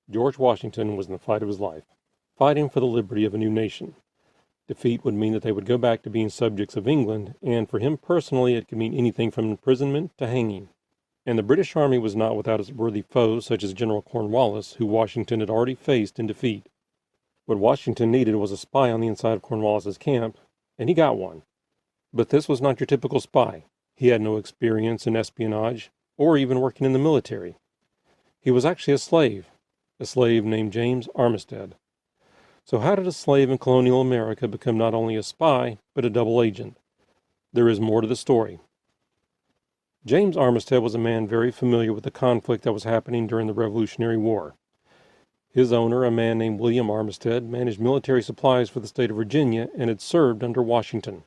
George Washington was in the fight of his life, fighting for the liberty of a new nation. Defeat would mean that they would go back to being subjects of England, and for him personally it could mean anything from imprisonment to hanging. And the British Army was not without its worthy foes, such as General Cornwallis, who Washington had already faced in defeat. What Washington needed was a spy on the inside of Cornwallis's camp, and he got one. But this was not your typical spy. He had no experience in espionage, or even working in the military. He was actually a slave named James Armistead. So how did a slave in colonial America become not only a spy, but a double agent? There is more to the story. James Armistead was a man very familiar with the conflict that was happening during the Revolutionary War. His owner, a man named William Armistead, managed military supplies for the state of Virginia and had served under Washington.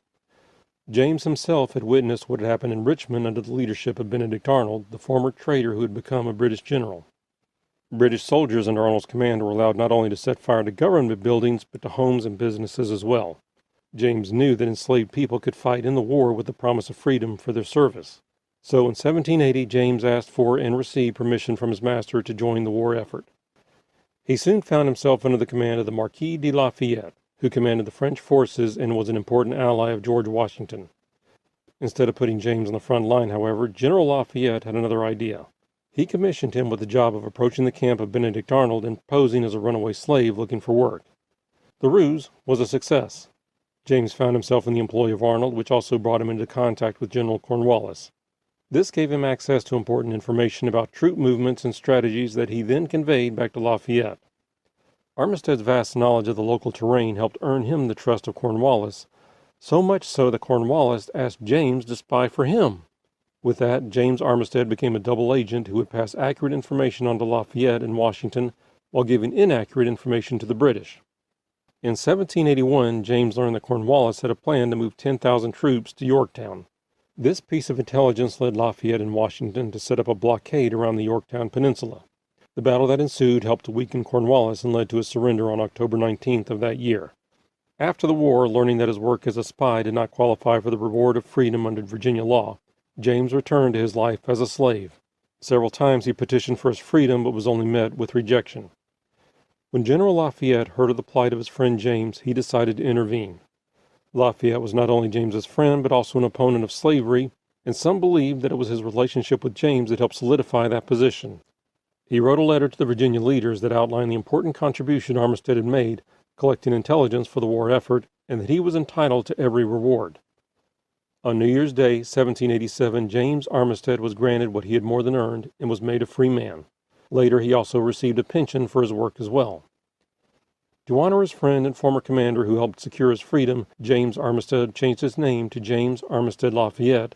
James himself had witnessed what had happened in Richmond under the leadership of Benedict Arnold, the former traitor who had become a British general. British soldiers under Arnold's command were allowed not only to set fire to government buildings, but to homes and businesses as well. James knew that enslaved people could fight in the war with the promise of freedom for their service. So in 1780, James asked for and received permission from his master to join the war effort. He soon found himself under the command of the Marquis de Lafayette, who commanded the French forces and was an important ally of George Washington. Instead of putting James on the front line, however, General Lafayette had another idea. He commissioned him with the job of approaching the camp of Benedict Arnold and posing as a runaway slave looking for work. The ruse was a success. James found himself in the employ of Arnold, which also brought him into contact with General Cornwallis. This gave him access to important information about troop movements and strategies that he then conveyed back to Lafayette. Armistead's vast knowledge of the local terrain helped earn him the trust of Cornwallis, so much so that Cornwallis asked James to spy for him. With that, James Armistead became a double agent who would pass accurate information on to Lafayette in Washington while giving inaccurate information to the British. In 1781, James learned that Cornwallis had a plan to move 10,000 troops to Yorktown. This piece of intelligence led Lafayette and Washington to set up a blockade around the Yorktown Peninsula. The battle that ensued helped to weaken Cornwallis and led to his surrender on October 19th of that year. After the war, learning that his work as a spy did not qualify for the reward of freedom under Virginia law, James returned to his life as a slave. Several times he petitioned for his freedom but was only met with rejection. When General Lafayette heard of the plight of his friend James, he decided to intervene. Lafayette was not only James's friend but also an opponent of slavery, and some believed that it was his relationship with James that helped solidify that position. He wrote a letter to the Virginia leaders that outlined the important contribution Armistead had made, collecting intelligence for the war effort, and that he was entitled to every reward. On New Year's Day, 1787, James Armistead was granted what he had more than earned and was made a free man. Later, he also received a pension for his work as well. To honor his friend and former commander who helped secure his freedom, James Armistead changed his name to James Armistead Lafayette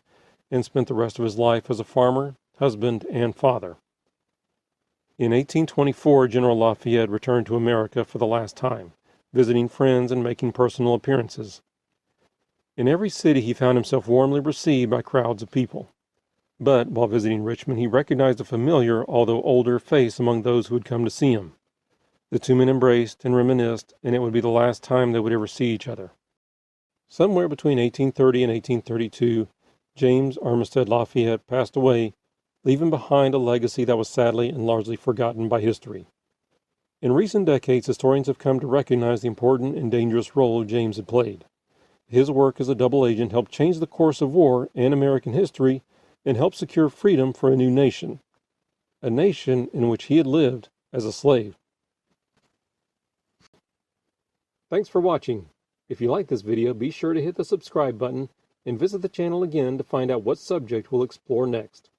and spent the rest of his life as a farmer, husband, and father. In 1824, General Lafayette returned to America for the last time, visiting friends and making personal appearances. In every city he found himself warmly received by crowds of people. But while visiting Richmond, he recognized a familiar, although older, face among those who had come to see him. The two men embraced and reminisced, and it would be the last time they would ever see each other. Somewhere between 1830 and 1832, James Armistead Lafayette passed away, leaving behind a legacy that was sadly and largely forgotten by history. In recent decades, historians have come to recognize the important and dangerous role James had played. His work as a double agent helped change the course of war and American history and helped secure freedom for a new nation, a nation in which he had lived as a slave. Thanks for watching. If you like this video, be sure to hit the subscribe button and visit the channel again to find out what subject we'll explore next.